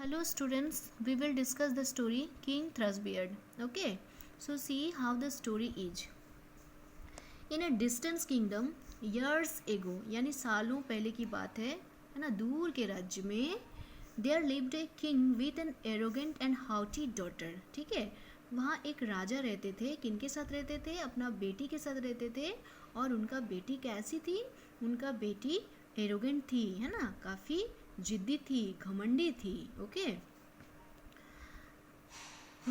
Hello students, we will discuss the story King Thrushbeard. Okay, so see how the story is. In a distant kingdom, years ago, यानी सालों पहले की बात है ना, दूर के राज्य में there lived a king with an arrogant and haughty daughter. ठीक है, वहाँ एक राजा रहते थे. किनके साथ रहते थे? अपना बेटी के साथ रहते थे. और उनका बेटी कैसी थी? उनका बेटी एरोगेंट थी, है ना, काफ़ी जिद्दी थी, घमंडी थी. Okay.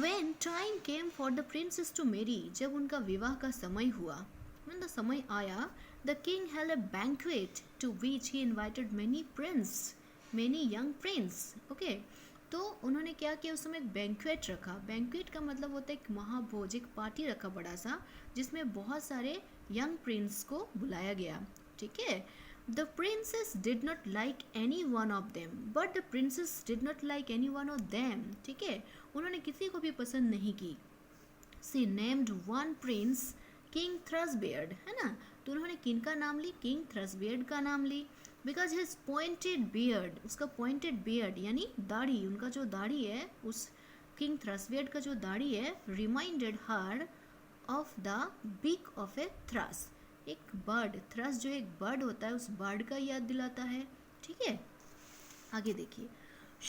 When time came for the princess to marry, जब उनका विवाह का समय हुआ, when the समय आया, the king held a banquet to which he invited many young prince. Okay, तो उन्होंने क्या किया, उस समय एक बैंक्वेट रखा. बैंक्वेट का मतलब होता है एक महाभोज, एक पार्टी रखा बड़ा सा, जिसमें बहुत सारे यंग प्रिंस को बुलाया गया. ठीक है. The princess did not like any one of them, but the princess did not like any one of them. ठीक है, उन्होंने किसी को भी पसंद नहीं की. She named one prince King Thrushbeard, है ना. तो उन्होंने किन का नाम ली? King Thrushbeard का नाम ली. Because his pointed beard, उसका pointed beard यानी दाढ़ी, उनका जो दाढ़ी है, उस King Thrushbeard का जो दाढ़ी है, reminded her of the beak of a thrush. एक बर्ड, थ्रस जो एक बर्ड होता है, उस बर्ड का याद दिलाता है. ठीक है, आगे देखिए.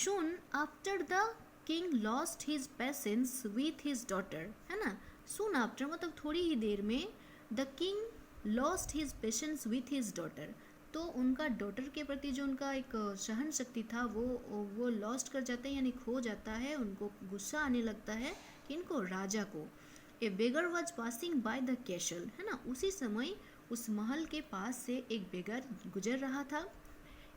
Soon after the king lost his patience with his daughter, है ना. Soon after मतलब थोड़ी ही देर में the king lost his patience with his daughter. तो उनका डॉटर के प्रति जो उनका एक सहन शक्ति था वो लॉस्ट कर जाता है, यानी खो जाता है. उनको गुस्सा आने लगता है. किनको? राजा को. A beggar was passing by the castle, है ना. उसी समय उस महल के पास से एक बेगर गुजर रहा था.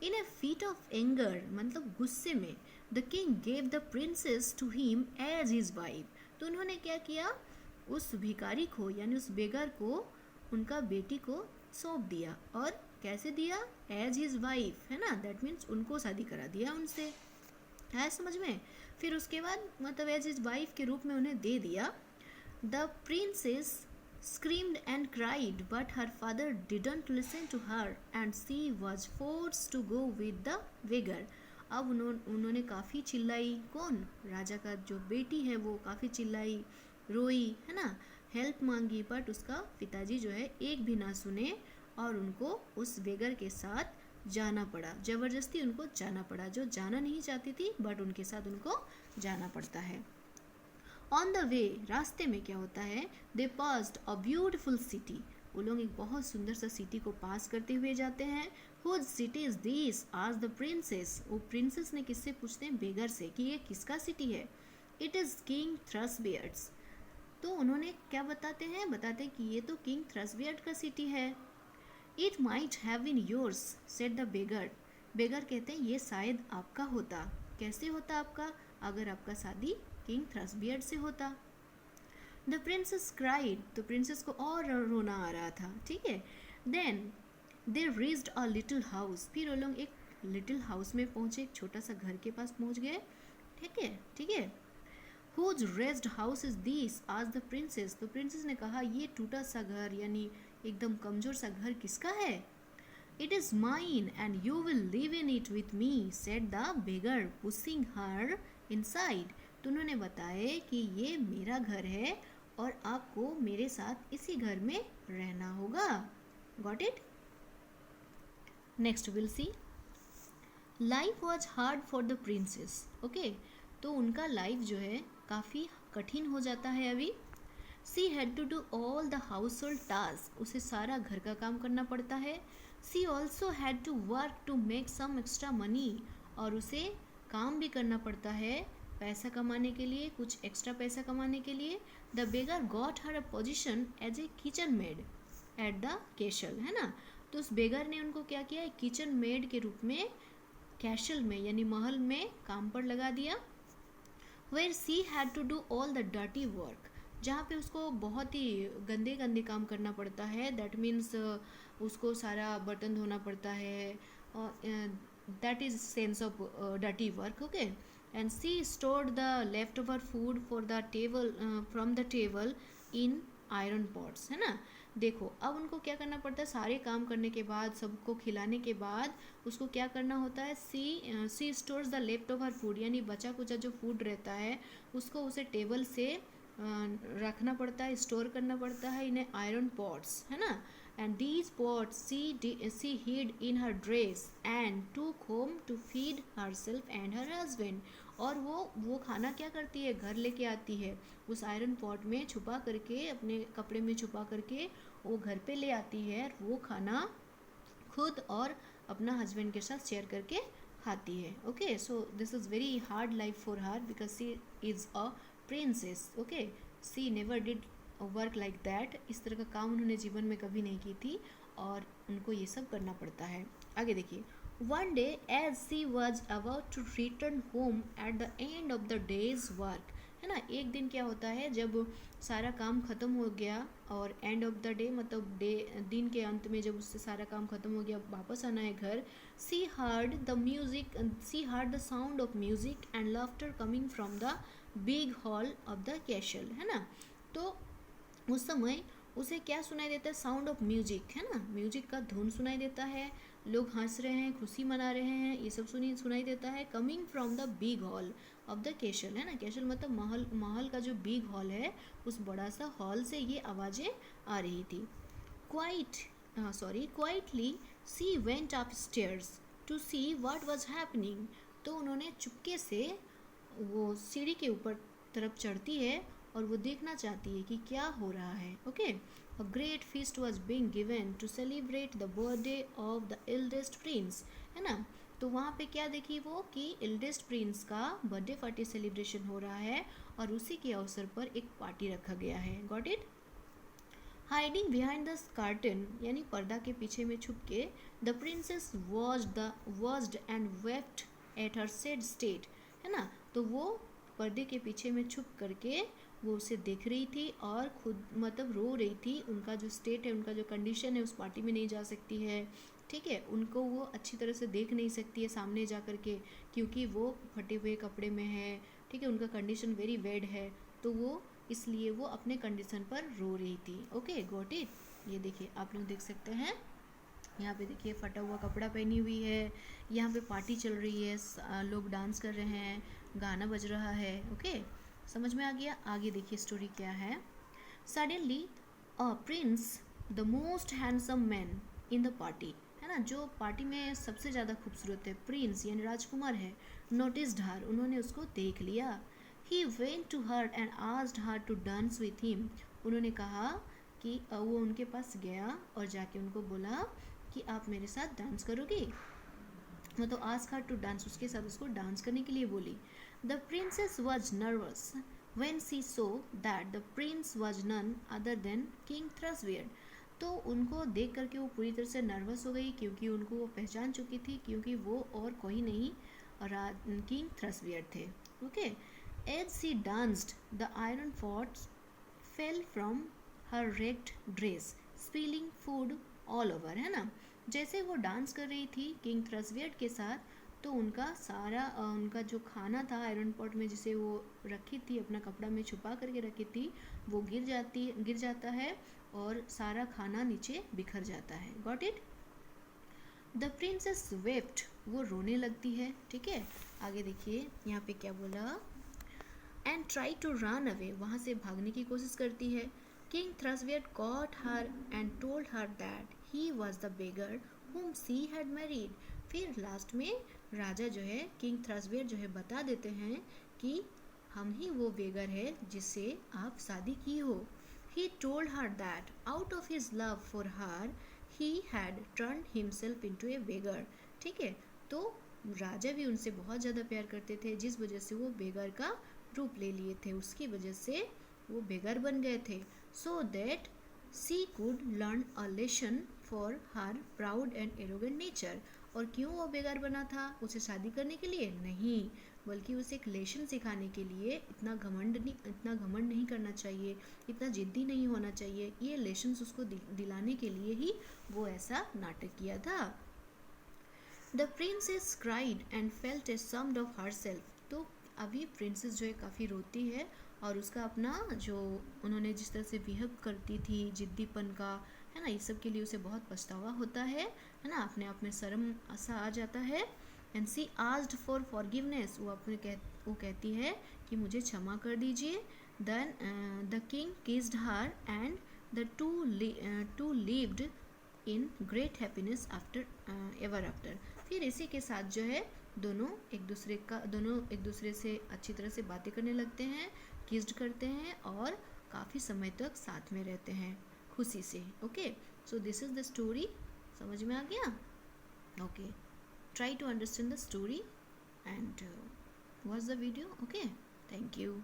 In a fit of anger मतलब गुस्से में, the king gave the princess to him as his wife. तो उन्होंने क्या किया, उस भिखारी को यानी उस बेगर को उनका बेटी को सौंप दिया. और कैसे दिया? एज हिज वाइफ, है ना. दैट मीन्स उनको शादी करा दिया उनसे, है समझ में. फिर उसके बाद मतलब एज हिज वाइफ के रूप में उन्हें दे दिया. The princess screamed and cried, but her father didn't listen to her and she was forced to go with the beggar. अब उन्होंने काफ़ी चिल्लाई. कौन? राजा का जो बेटी है वो काफ़ी चिल्लाई, रोई, है ना, हेल्प मांगी. बट उसका पिताजी जो है एक भी ना सुने और उनको उस बेगर के साथ जाना पड़ा. ज़बरदस्ती उनको जाना पड़ा, जो जाना नहीं चाहती थी बट उनके साथ उनको जाना पड़ता है. ऑन द वे, रास्ते में क्या होता है, दे पास्ड अ ब्यूटिफुल सिटी. वो लोग एक बहुत सुंदर सा सिटी को पास करते हुए जाते हैं. Whose city is this? आज द प्रिंसेस. वो प्रिंसेस ने किससे पूछते हैं? बेगर से, कि ये किसका सिटी है. It is King Thrushbeard's. तो उन्होंने क्या बताते हैं? बताते हैं कि ये तो किंग थ्रसबेयर्ड का सिटी है. It might have been yours said the beggar. Beggar कहते हैं ये शायद आपका होता. कैसे होता आपका? अगर आपका शादी किंग थ्रसबेयर्ड से होता. The princess cried. तो प्रिंसेस को और रोना आ रहा था. ठीक है. Then they reached a little house. फिर वो लोग एक लिटिल हाउस में पहुंचे, एक छोटा सा घर के पास पहुंच गए. ठीक है, ठीक है. Whose wretched house is this? आज द प्रिंसेस. तो प्रिंसेस ने कहा ये टूटा सा घर यानी एकदम कमजोर सा घर किसका है? It is mine and you will live in it with me said the beggar pushing her inside. तो उन्होंने बताया कि ये मेरा घर है और आपको मेरे साथ इसी घर में रहना होगा. Got it? Next will see. Life was hard for the princess. Okay, तो उनका लाइफ जो है काफ़ी कठिन हो जाता है अभी. She had to do all the household task. उसे सारा घर का काम करना पड़ता है. She also had to work to make some extra money. और उसे काम भी करना पड़ता है पैसा कमाने के लिए, कुछ एक्स्ट्रा पैसा कमाने के लिए. The beggar got her a position as a kitchen maid at the castle, है ना. तो उस बेगर ने उनको क्या किया, एक किचन मेड के रूप में कैसल में यानी महल में काम पर लगा दिया. Where she had to do all the dirty work. जहाँ पे उसको बहुत ही गंदे गंदे काम करना पड़ता है. दैट मीन्स उसको सारा बर्तन धोना पड़ता है. That is sense of dirty work. Okay. And she stored the leftover food for the table from the table in iron pots, है ना. देखो अब उनको क्या करना पड़ता है, सारे काम करने के बाद, सबको खिलाने के बाद उसको क्या करना होता है, she stores the left over food, यानी बचा कुचा जो फूड रहता है उसको उसे टेबल से रखना पड़ता है, स्टोर करना पड़ता है इन आयरन पॉट्स, है ना। And these pots she hid in her dress and took home to feed herself and her husband. और वो खाना क्या करती है, घर लेके आती है, उस आयरन पॉट में छुपा करके, अपने कपड़े में छुपा करके वो घर पे ले आती है, वो खाना खुद और अपना हस्बैंड के साथ शेयर करके खाती है। Okay, so this is very hard life for her because she is a princess. Okay, she never did work like that, इस तरह का काम उन्होंने जीवन में कभी नहीं की थी और उनको ये सब करना पड़ता है। आगे देखिए, one day as she was about to return home at the end of the day's work, है ना। एक दिन क्या होता है, जब सारा काम ख़त्म हो गया, और एंड ऑफ द डे मतलब दिन के अंत में जब उससे सारा काम ख़त्म हो गया, वापस आना है घर, she heard the sound of music and laughter coming from the big hall of the castle, है ना। तो उस समय उसे क्या सुनाई देता है, साउंड ऑफ म्यूजिक, है ना, म्यूजिक का धुन सुनाई देता है, लोग हंस रहे हैं, खुशी मना रहे हैं, ये सब सुनाई देता है, coming from the big hall of the castle, है ना। कैसल मतलब महल का जो बिग हॉल है, उस बड़ा सा हॉल से ये आवाज़ें आ रही थी। Quietly she went upstairs to see what was happening. तो उन्होंने चुपके से, वो सीढ़ी के ऊपर तरफ चढ़ती है और वो देखना चाहती है कि क्या हो रहा है। Okay, a great feast was being given to celebrate the birthday of the eldest prince, है ना। तो वहाँ पे क्या देखी वो, कि एल्डेस्ट प्रिंस का बर्थडे पार्टी सेलिब्रेशन हो रहा है और उसी के अवसर पर एक पार्टी रखा गया है। Got it. Hiding behind the curtain, यानी पर्दा के पीछे में छुप के, the princess watched and wept at her sad state, है ना। तो वो पर्दे के पीछे में छुप करके वो उसे देख रही थी और खुद मतलब रो रही थी। उनका जो स्टेट है, उनका जो कंडीशन है, उस पार्टी में नहीं जा सकती है, ठीक है, उनको वो अच्छी तरह से देख नहीं सकती है सामने जा कर के, क्योंकि वो फटे हुए कपड़े में है, ठीक है, उनका कंडीशन वेरी बैड है, तो वो इसलिए वो अपने कंडीशन पर रो रही थी। Okay, got it. ये देखिए आप लोग देख सकते हैं, यहाँ पे देखिए फटा हुआ कपड़ा पहनी हुई है, यहाँ पे पार्टी चल रही है, लोग डांस कर रहे हैं, गाना बज रहा है। ओके, समझ में आ गया। आगे देखिए स्टोरी क्या है। Suddenly a prince, the most handsome man in the party, है ना, जो पार्टी में सबसे ज़्यादा खूबसूरत है, प्रिंस यानी राजकुमार है, नोटिस्ड हर, उन्होंने उसको देख लिया। He went to her and asked her to dance with him, उन्होंने कहा कि वो उनके पास गया और जाके उनको बोला कि आप मेरे साथ डांस करोगे, तो आस्क हर टू डांस, उसके साथ उसको डांस करने के लिए बोली। The princess was nervous when she saw that the prince was none other than King Thrushbeard. तो उनको देख करके वो पूरी तरह से नर्वस हो गई, क्योंकि उनको वो पहचान चुकी थी, क्योंकि वो और कोई नहीं किंग थ्रसबियर्ड थे। Okay, as she danced the iron pots fell from her ragged dress spilling food all over, है ना। जैसे वो डांस कर रही थी किंग थ्रसबियर्ड के साथ, तो उनका सारा उनका जो खाना था आयरन पॉट में, जिसे वो रखी थी, अपना कपड़ा में छुपा करके रखी थी, वो गिर जाता है और सारा खाना नीचे बिखर जाता है। Got it. The princess wept, वो रोने लगती है, ठीक है। आगे देखिए यहाँ पे क्या बोला, and try to run away, वहाँ से भागने की कोशिश करती है। King Thrushbeard caught her and told her that he was the beggar whom she had married. फिर लास्ट में राजा जो है, किंग थ्रसबियर्ड जो है, बता देते हैं कि हम ही वो बेगर है जिससे आप शादी की हो। He told her that out of his love for her he had turn himself into a beggar, ठीक है। तो राजा भी उनसे बहुत ज़्यादा प्यार करते थे, जिस वजह से वो बेगर का रूप ले लिए थे, उसकी वजह से वो बेगर बन गए थे, so that she could learn a lesson for her proud and arrogant nature. और क्यों वो बेगर बना था, उसे शादी करने के लिए नहीं, बल्कि उसे एक लेसन सिखाने के लिए। इतना घमंड नहीं करना चाहिए, इतना जिद्दी नहीं होना चाहिए, ये लेसन उसको दिलाने के लिए ही वो ऐसा नाटक किया था। The princess cried and felt ashamed of herself। तो अभी प्रिंसेस जो है काफ़ी रोती है और उसका अपना जो उन्होंने जिस तरह से बिहेव करती थी, जिद्दीपन का, है ना, ये सब के लिए उसे बहुत पछतावा होता है ना, अपने आप में शर्म सा आ जाता है। And she asked for forgiveness, वो कहती है कि मुझे क्षमा कर दीजिए। Then the king kissed her and the two lived in great happiness after ever after. फिर इसी के साथ जो है दोनों एक दूसरे से अच्छी तरह से बातें करने लगते हैं, किस्ड करते हैं और काफ़ी समय तक साथ में रहते हैं खुशी से। Okay, so this is the story. समझ में आ गया? Okay, try to understand the story and watch the video. Okay, thank you.